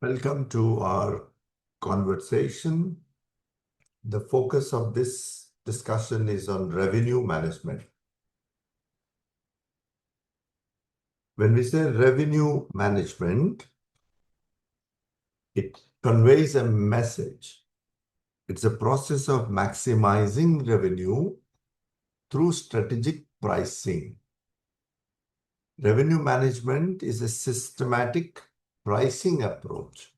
Welcome to our conversation. The focus of this discussion is on revenue management. When we say revenue management, it conveys a message. It's a process of maximizing revenue through strategic pricing. Revenue management is a systematic pricing approach.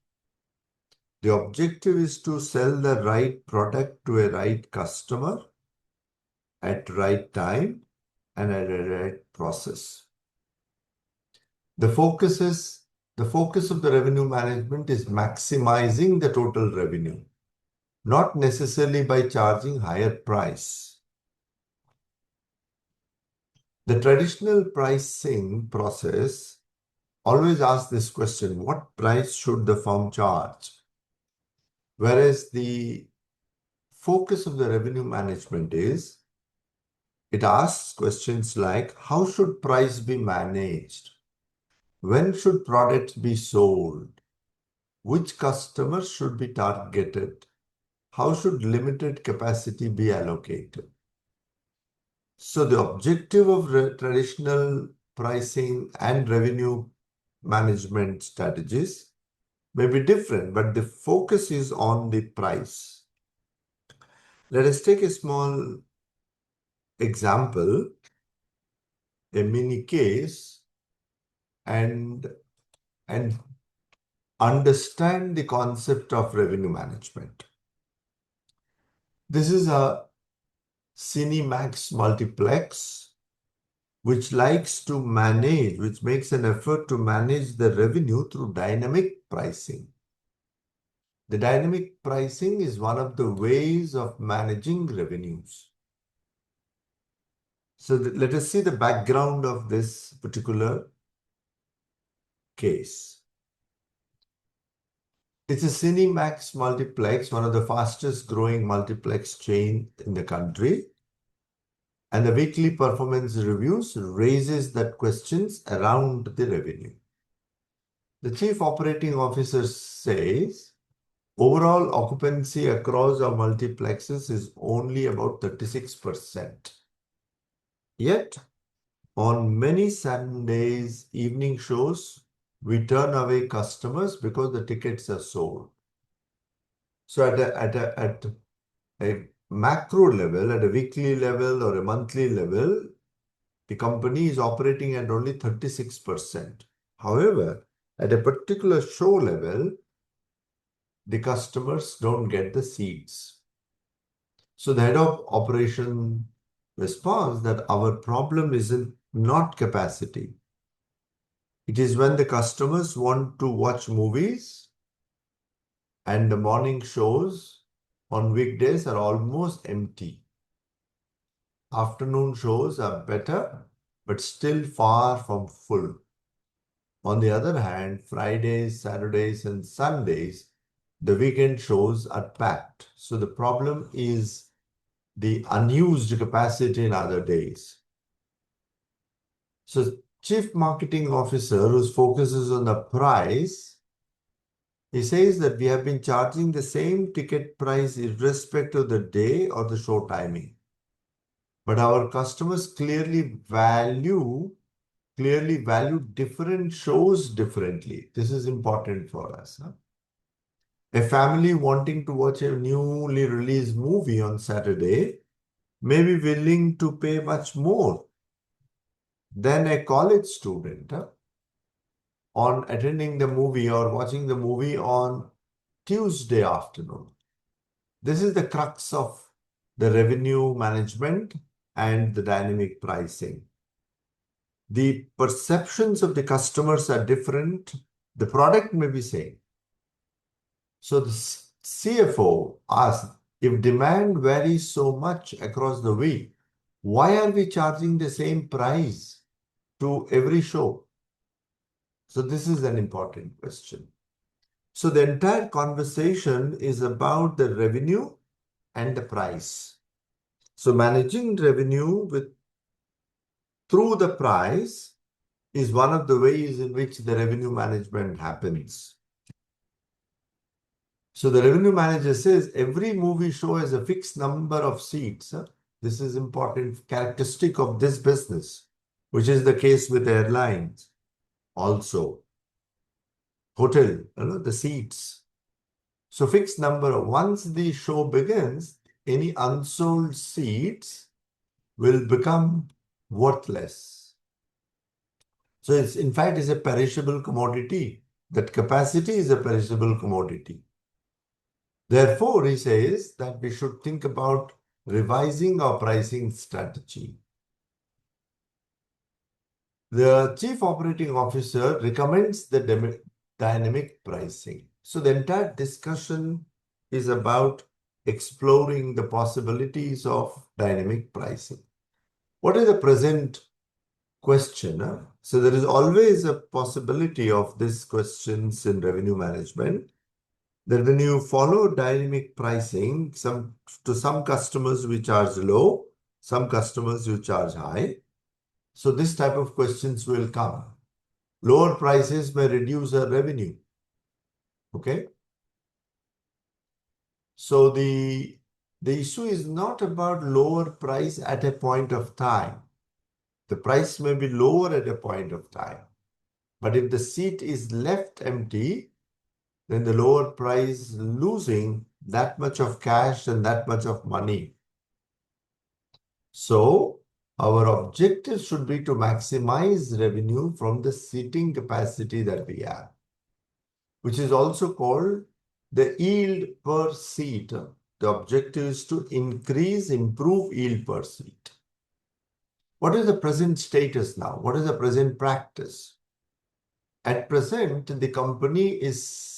The objective is to sell the right product to a right customer at right time and at a right process. The focus of the revenue management is maximizing the total revenue, not necessarily by charging higher price. The traditional pricing process always asks this question: what price should the firm charge? Whereas the focus of the revenue management is, it asks questions like, how should price be managed? When should products be sold? Which customers should be targeted? How should limited capacity be allocated? So the objective of traditional pricing and revenue management strategies may be different, but the focus is on the price. Let us take a small example, a mini case, and understand the concept of revenue management. This is a Cinemax multiplex, which makes an effort to manage the revenue through dynamic pricing. The dynamic pricing is one of the ways of managing revenues. So let us see the background of this particular case. It's a Cinemax multiplex, one of the fastest growing multiplex chain in the country. And the weekly performance reviews raises that questions around the revenue. The chief operating officer says, overall occupancy across our multiplexes is only about 36%. Yet, on many Sundays evening shows, we turn away customers because the tickets are sold. So at a macro level, at a weekly level or a monthly level, the company is operating at only 36%. However, at a particular show level, the customers don't get the seats. So the head of operation responds that our problem isn't not capacity. It is when the customers want to watch movies and the morning shows on weekdays are almost empty. Afternoon shows are better, but still far from full. On the other hand, Fridays, Saturdays, and Sundays, the weekend shows are packed. So the problem is the unused capacity in other days. So Chief Marketing Officer, whose focus is on the price, he says that we have been charging the same ticket price irrespective of the day or the show timing. But our customers clearly value different shows differently. This is important for us. A family wanting to watch a newly released movie on Saturday may be willing to pay much more than a college student on attending the movie or watching the movie on Tuesday afternoon. This is the crux of the revenue management and the dynamic pricing. The perceptions of the customers are different. The product may be same. So the CFO asks, if demand varies so much across the week, why are we charging the same price to every show? So this is an important question. So the entire conversation is about the revenue and the price. So managing revenue through the price is one of the ways in which the revenue management happens. So the revenue manager says every movie show has a fixed number of seats. This is important characteristic of this business, which is the case with airlines also. Hotel, the seats. So fixed number. Once the show begins, any unsold seats will become worthless. So it's in fact is a perishable commodity. That capacity is a perishable commodity. Therefore, he says that we should think about revising our pricing strategy. The chief operating officer recommends the dynamic pricing. So the entire discussion is about exploring the possibilities of dynamic pricing. What is the present question? So there is always a possibility of these questions in revenue management. That when you follow dynamic pricing, to some customers we charge low, some customers you charge high. So this type of questions will come. Lower prices may reduce our revenue. Okay. So the issue is not about lower price at a point of time. The price may be lower at a point of time. But if the seat is left empty, then the lower price losing that much of cash and that much of money. So our objective should be to maximize revenue from the seating capacity that we have, which is also called the yield per seat. The objective is to improve yield per seat. What is the present status now? What is the present practice? At present, the company is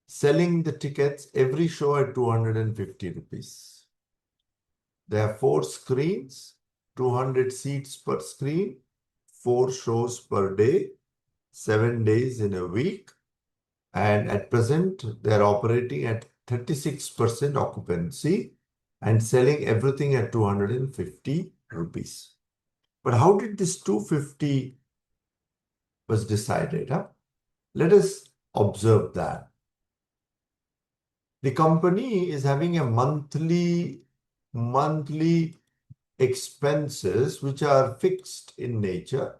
selling the tickets every show at 250 rupees. There are 4 screens, 200 seats per screen, 4 shows per day, 7 days in a week. And at present, they are operating at 36% occupancy and selling everything at 250 rupees. But how did this 250 was decided? Let us observe that. The company is having a monthly expenses which are fixed in nature.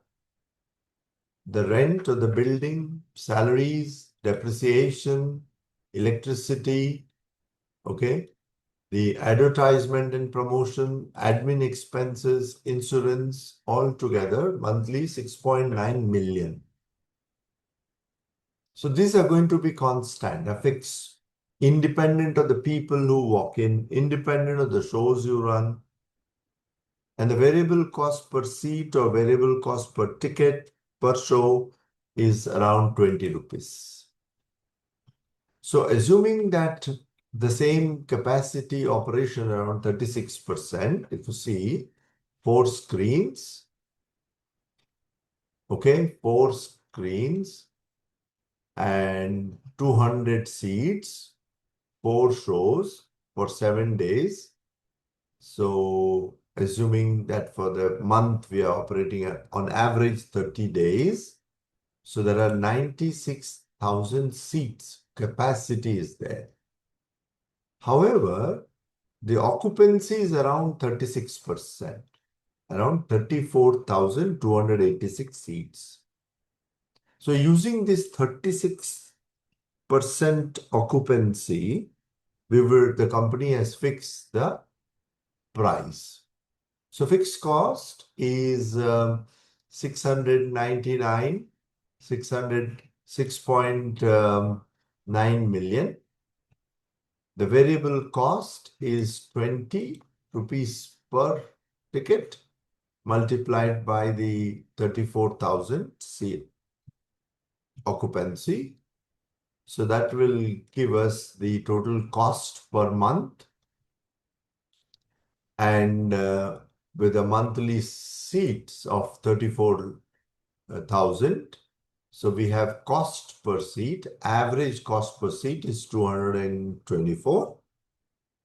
The rent of the building, salaries, depreciation, electricity, okay, the advertisement and promotion, admin expenses, insurance, all together monthly 6.9 million. So these are going to be constant, fixed, independent of the people who walk in, independent of the shows you run. And the variable cost per seat or variable cost per ticket per show is around 20 rupees. So assuming that the same capacity operation around 36%, if you see 4 screens, okay, 4 screens and 200 seats, 4 shows for 7 days. So assuming that for the month we are operating at on average 30 days, so there are 96,000 seats capacity is there. However, the occupancy is around 36%, around 34,286 seats. So using this 36% occupancy, the company has fixed the price. So fixed cost is 606.9 million. The variable cost is 20 rupees per ticket multiplied by the 34,000 seat occupancy. So that will give us the total cost per month. And with a monthly seats of 34,000, so we have cost per seat, average cost per seat is 224,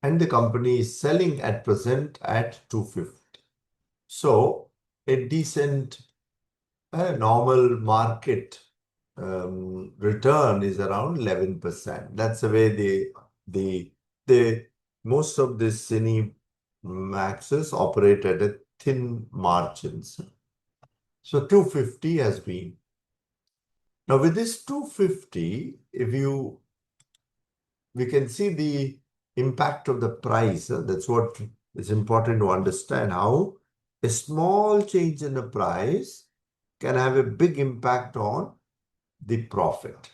and the company is selling at present at 250. So a decent, normal market return is around 11%. That's the way the most of the cine maxes operate at a thin margins. So 250 has been. Now with this 250, we can see the impact of the price. That's what is important to understand, how a small change in the price can have a big impact on the profit.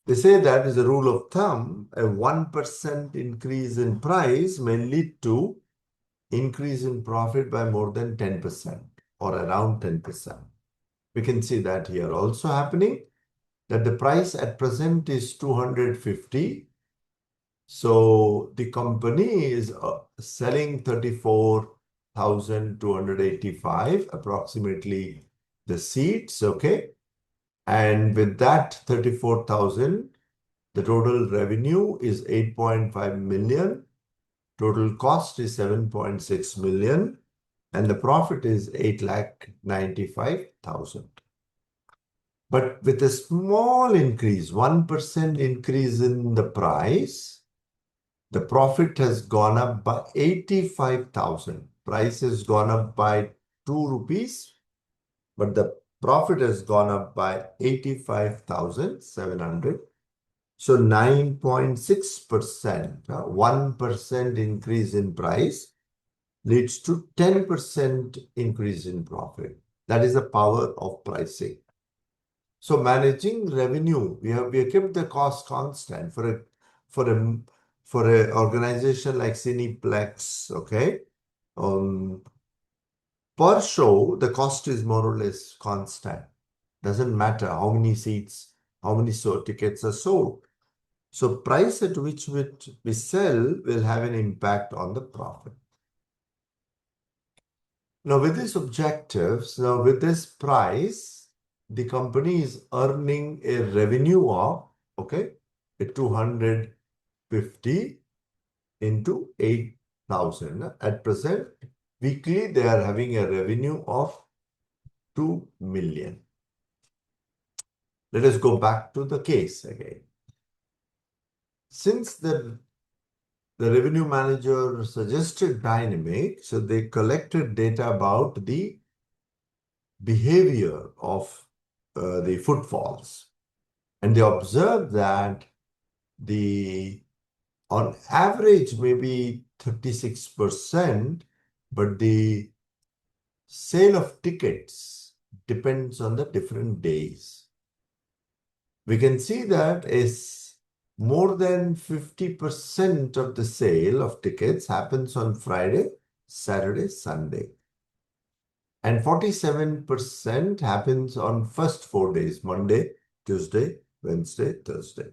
They say that as a rule of thumb, a 1% increase in price may lead to increase in profit by more than 10% or around 10%. We can see that here also happening, that the price at present is 250. So the company is selling 34,285 approximately the seats, okay? And with that 34,000, the total revenue is 8.5 million, total cost is 7.6 million, and the profit is 8,95,000. But with a small increase, 1% increase in the price, the profit has gone up by 85,000. Price has gone up by 2 rupees, but the profit has gone up by 85,700. So 9.6%, 1% increase in price leads to 10% increase in profit. That is the power of pricing. So managing revenue, we have kept the cost constant for a organization like Cineplex, okay? Per show, the cost is more or less constant. Doesn't matter how many seats, how many tickets are sold. So price at which we sell will have an impact on the profit. Now with these objectives, now with this price, the company is earning a revenue of, okay, a 250 into 8,000. At present, weekly, they are having a revenue of 2 million. Let us go back to the case again. Since the revenue manager suggested dynamic, so they collected data about the behavior of the footfalls. And they observed that on average, maybe 36%, but the sale of tickets depends on the different days. We can see that more than 50% of the sale of tickets happens on Friday, Saturday, Sunday. And 47% happens on first 4 days, Monday, Tuesday, Wednesday, Thursday.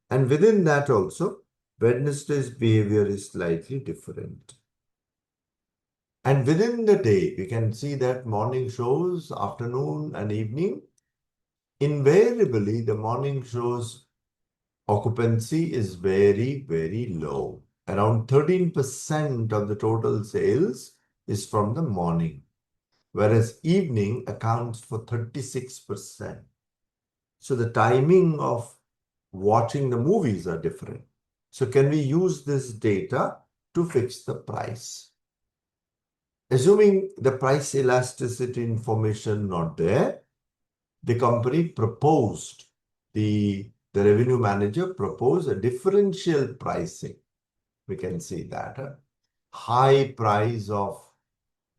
And within that also, Wednesday's behavior is slightly different. And within the day, we can see that morning shows, afternoon and evening, invariably the morning shows occupancy is very, very low. Around 13% of the total sales is from the morning, whereas evening accounts for 36%. So the timing of watching the movies are different. So can we use this data to fix the price? Assuming the price elasticity information not there, the company proposed, the revenue manager proposed a differential pricing. We can see that high price of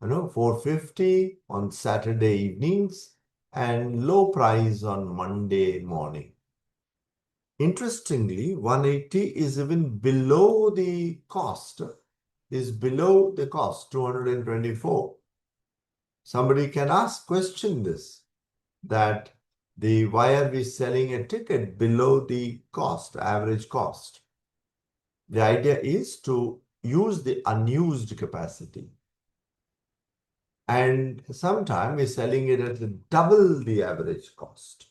450 on Saturday evenings and low price on Monday morning. Interestingly, 180 is even below the cost, 224. Somebody can question this, that why are we selling a ticket below the cost, average cost? The idea is to use the unused capacity. And sometimes we're selling it at double the average cost.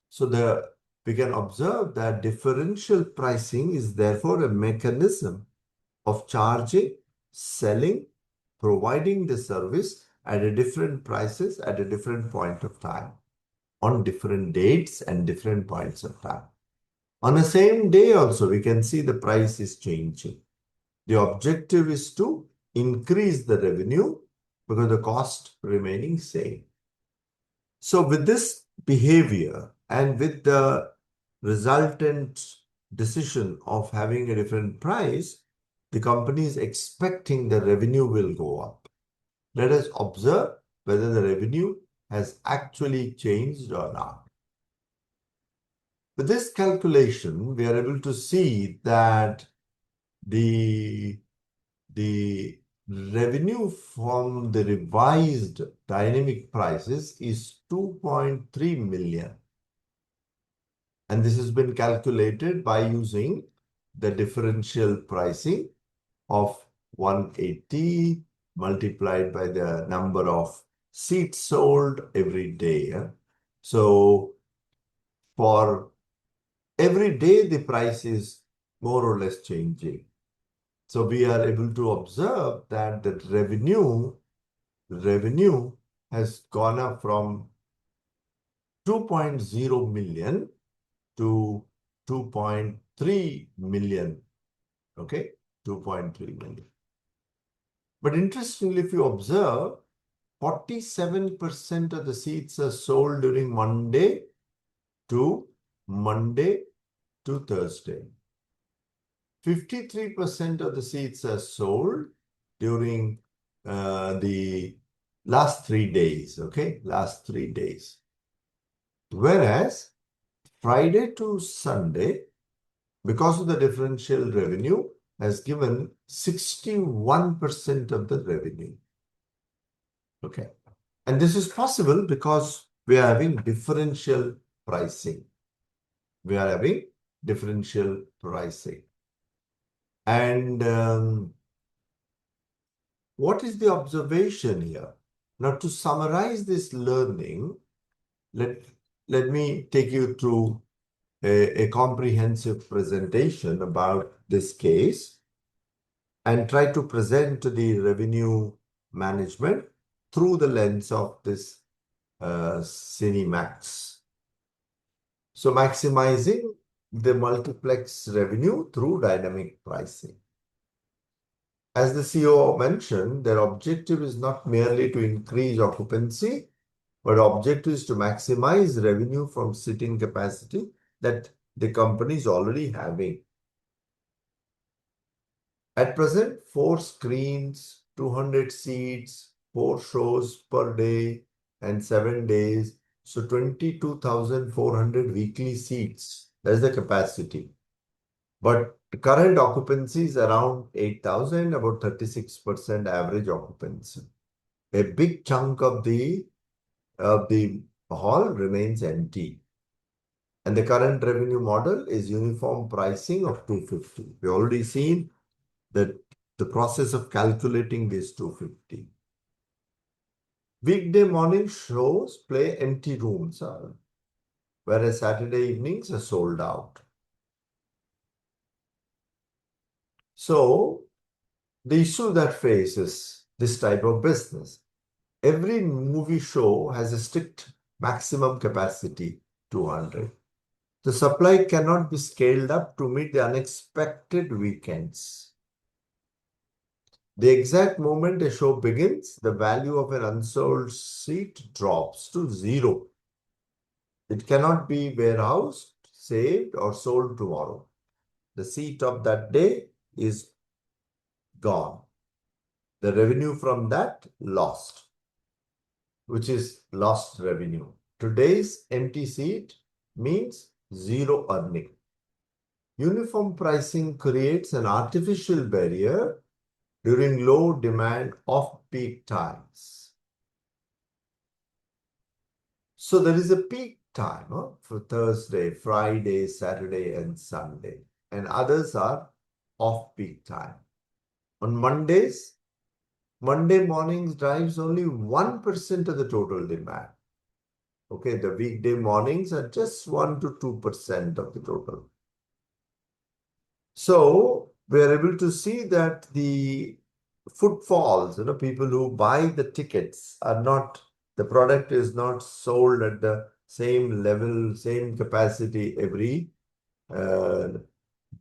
So we can observe that differential pricing is therefore a mechanism of charging, selling, providing the service at a different prices at a different point of time. on different dates and different points of time. On the same day also, we can see the price is changing. The objective is to increase the revenue because the cost remaining same. So with this behavior and with the resultant decision of having a different price, the company is expecting the revenue will go up. Let us observe whether the revenue has actually changed or not. With this calculation, we are able to see that the revenue from the revised dynamic prices is 2.3 million. And this has been calculated by using the differential pricing of 180 multiplied by the number of seats sold every day. So for every day, the price is more or less changing. So we are able to observe that the revenue has gone up from 2.0 million to 2.3 million. Okay, 2.3 million. But interestingly, if you observe, 47% of the seats are sold during Monday to Thursday. 53% of the seats are sold during the last 3 days, okay? Last 3 days. Whereas Friday to Sunday, because of the differential revenue, has given 61% of the revenue. Okay. And this is possible because we are having differential pricing. We are having differential pricing. And what is the observation here? Now, to summarize this learning, let me take you through a comprehensive presentation about this case and try to present the revenue management through the lens of this Cinemax. So maximizing the multiplex revenue through dynamic pricing. As the CEO mentioned, their objective is not merely to increase occupancy, but objective is to maximize revenue from seating capacity that the company is already having. At present, 4 screens, 200 seats, 4 shows per day, and 7 days. So 22,400 weekly seats. That's the capacity. But the current occupancy is around 8,000, about 36% average occupancy. A big chunk of the hall remains empty. And the current revenue model is uniform pricing of 250. We already seen that the process of calculating this 250. Weekday morning shows play empty rooms, whereas Saturday evenings are sold out. So the issue that faces this type of business, every movie show has a strict maximum capacity, 200. The supply cannot be scaled up to meet the unexpected weekends. The exact moment a show begins, the value of an unsold seat drops to 0. It cannot be warehoused, saved, or sold tomorrow. The seat of that day is gone. The revenue from that lost, which is lost revenue. Today's empty seat means 0 earning. Uniform pricing creates an artificial barrier during low demand off-peak times. So there is a peak time for Thursday, Friday, Saturday, and Sunday, and others are off-peak time. On Mondays, Monday mornings drives only 1% of the total demand. Okay, the weekday mornings are just 1 to 2% of the total. So we are able to see that the footfalls, people who buy the tickets are not, the product is not sold at the same level, same capacity every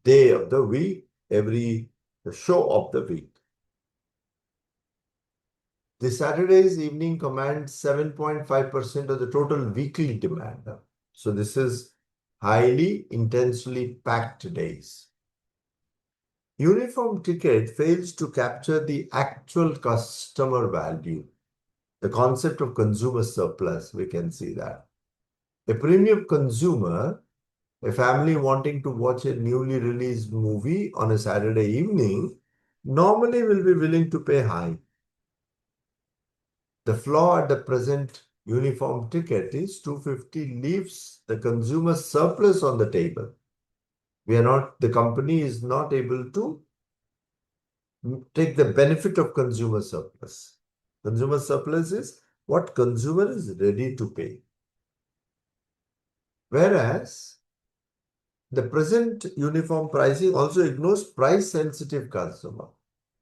day of the week, every show of the week. The Saturday's evening commands 7.5% of the total weekly demand. So this is highly intensely packed days. Uniform ticket fails to capture the actual customer value. The concept of consumer surplus, we can see that. A premium consumer, a family wanting to watch a newly released movie on a Saturday evening, normally will be willing to pay high. The flaw at the present uniform ticket is 250 leaves the consumer surplus on the table. The company is not able to take the benefit of consumer surplus. Consumer surplus is what consumer is ready to pay. Whereas the present uniform pricing also ignores price-sensitive consumer.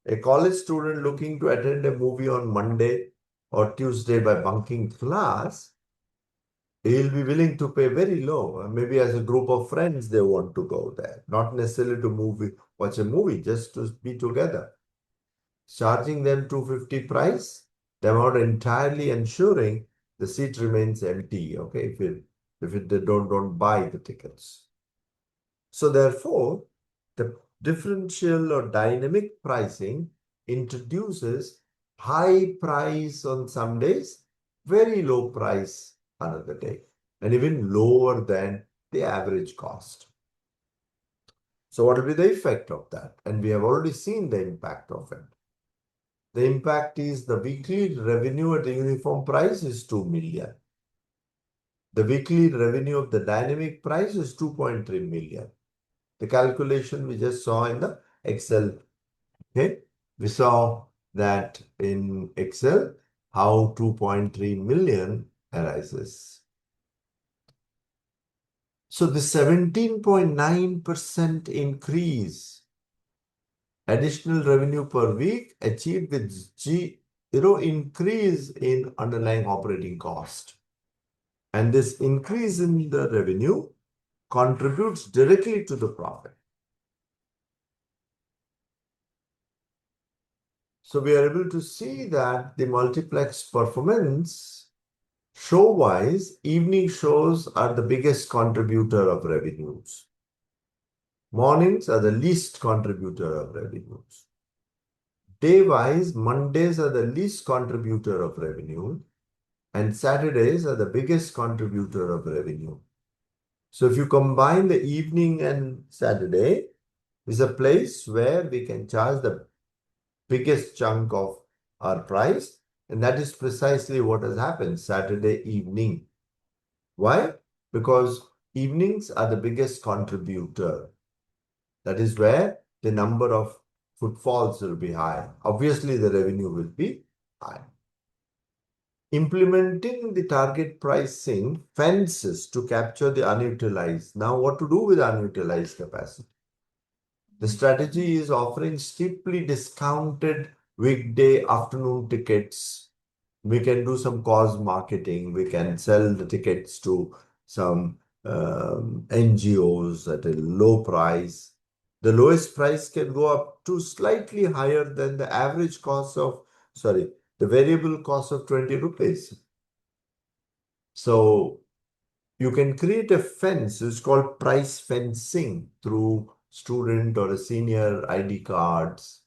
A college student looking to attend a movie on Monday or Tuesday by bunking class, he'll be willing to pay very low. Maybe as a group of friends, they want to go there. Not necessarily to watch a movie, just to be together. Charging them 250 price, the amount entirely ensuring the seat remains empty, okay, if they don't buy the tickets. So therefore, the differential or dynamic pricing introduces high price on some days, very low price another day, and even lower than the average cost. So what will be the effect of that? And we have already seen the impact of it. The impact is the weekly revenue at the uniform price is 2 million. The weekly revenue of the dynamic price is 2.3 million. The calculation we just saw in the Excel. Okay, we saw that in Excel how 2.3 million arises. So the 17.9% increase additional revenue per week achieved with zero increase in underlying operating cost. And this increase in the revenue contributes directly to the profit. So we are able to see that the multiplex performance, show-wise, evening shows are the biggest contributor of revenues. Mornings are the least contributor of revenues. Day-wise, Mondays are the least contributor of revenue, and Saturdays are the biggest contributor of revenue. So if you combine the evening and Saturday, is a place where we can charge the biggest chunk of our price, and that is precisely what has happened Saturday evening. Why? Because evenings are the biggest contributor. That is where the number of footfalls will be high. Obviously, the revenue will be high. Implementing the target pricing fences to capture the unutilized. Now, what to do with unutilized capacity? The strategy is offering steeply discounted weekday afternoon tickets. We can do some cause marketing. We can sell the tickets to some NGOs at a low price. The lowest price can go up to slightly higher than the average cost of, the variable cost of 20 rupees. So you can create a fence. It's called price fencing through student or a senior ID cards.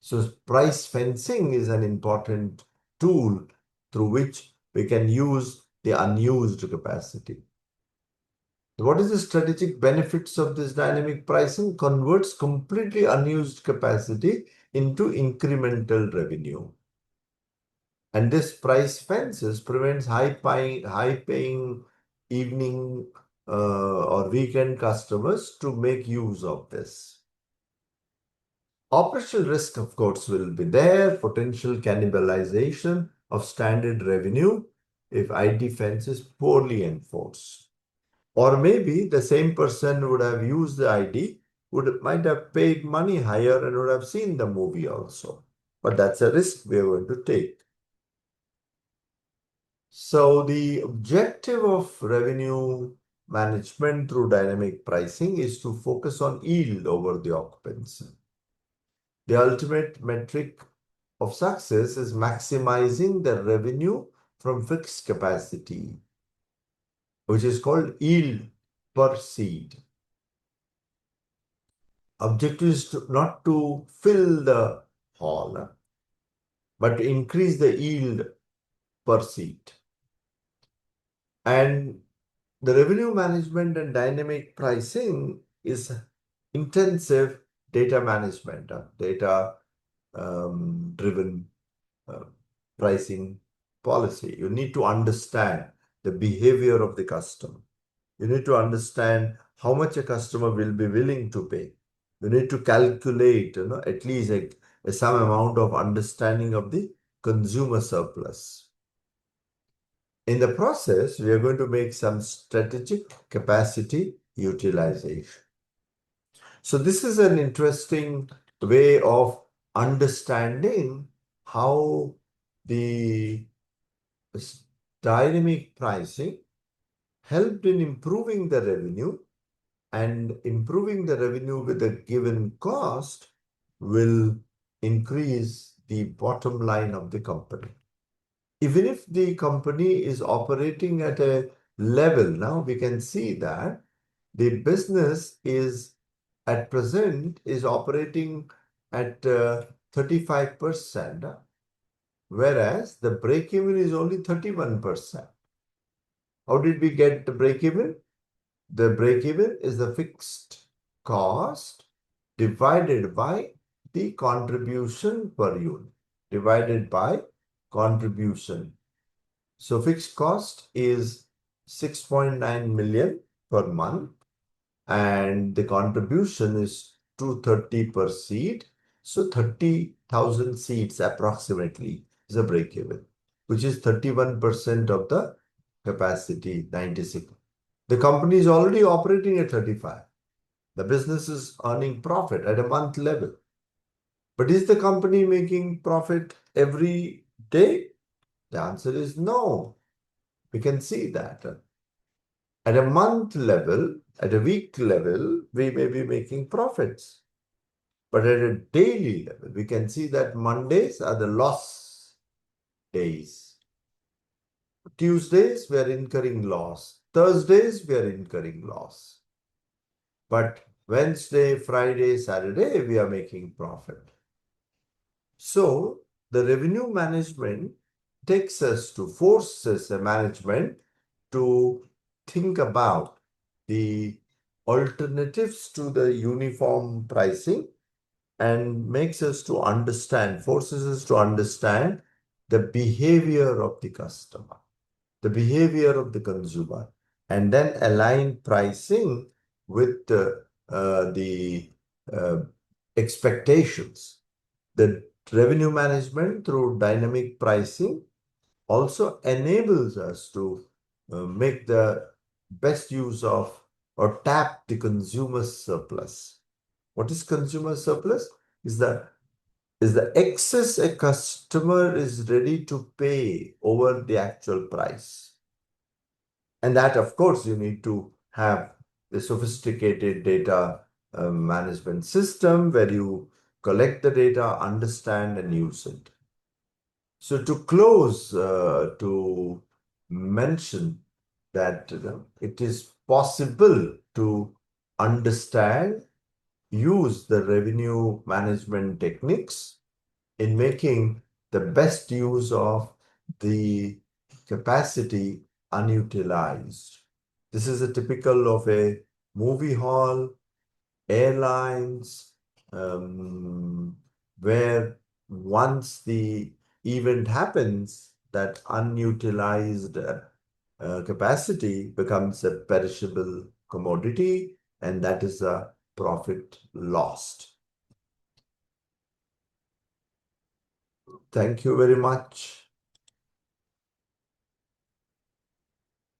So price fencing is an important tool through which we can use the unused capacity. What is the strategic benefits of this dynamic pricing? Converts completely unused capacity into incremental revenue. And this price fences prevents high-paying evening or weekend customers to make use of this. Operational risk, of course, will be there. Potential cannibalization of standard revenue if ID fence is poorly enforced. Or maybe the same person would have used the ID, might have paid money higher and would have seen the movie also. But that's a risk we are going to take. So the objective of revenue management through dynamic pricing is to focus on yield over the occupancy. The ultimate metric of success is maximizing the revenue from fixed capacity, which is called yield per seat. Objective is not to fill the hall, but to increase the yield per seat. And the revenue management and dynamic pricing is intensive data management, data driven pricing policy. You need to understand the behavior of the customer. You need to understand how much a customer will be willing to pay. You need to calculate, at least some amount of understanding of the consumer surplus. In the process, we are going to make some strategic capacity utilization. So this is an interesting way of understanding how the dynamic pricing helped in improving the revenue, and improving the revenue with a given cost will increase the bottom line of the company. Even if the company is operating at a level, now we can see that the business is at present is operating at 35%, whereas the break-even is only 31%. How did we get the break-even? The break-even is the fixed cost divided by the contribution per unit, divided by contribution. So fixed cost is 6.9 million per month, and the contribution is 230 per seat. So 30,000 seats approximately is a break-even, which is 31% of the capacity, 96. The company is already operating at 35. The business is earning profit at a month level. But is the company making profit every day? The answer is no. We can see that. At a month level, at a week level, we may be making profits. But at a daily level, we can see that Mondays are the loss days. Tuesdays, we are incurring loss. Thursdays, we are incurring loss. But Wednesday, Friday, Saturday, we are making profit. So the revenue management forces a management to think about the alternatives to the uniform pricing, and forces us to understand the behavior of the customer, the behavior of the consumer, and then align pricing with the expectations. The revenue management through dynamic pricing also enables us to make the best use of or tap the consumer surplus. What is consumer surplus? Is the excess a customer is ready to pay over the actual price. And that, of course, you need to have the sophisticated data management system where you collect the data, understand, and use it. So to close, to mention that it is possible to understand, use the revenue management techniques in making the best use of the capacity unutilized. This is a typical of a movie hall, airlines, where once the event happens, that unutilized capacity becomes a perishable commodity, and that is a profit lost. Thank you very much.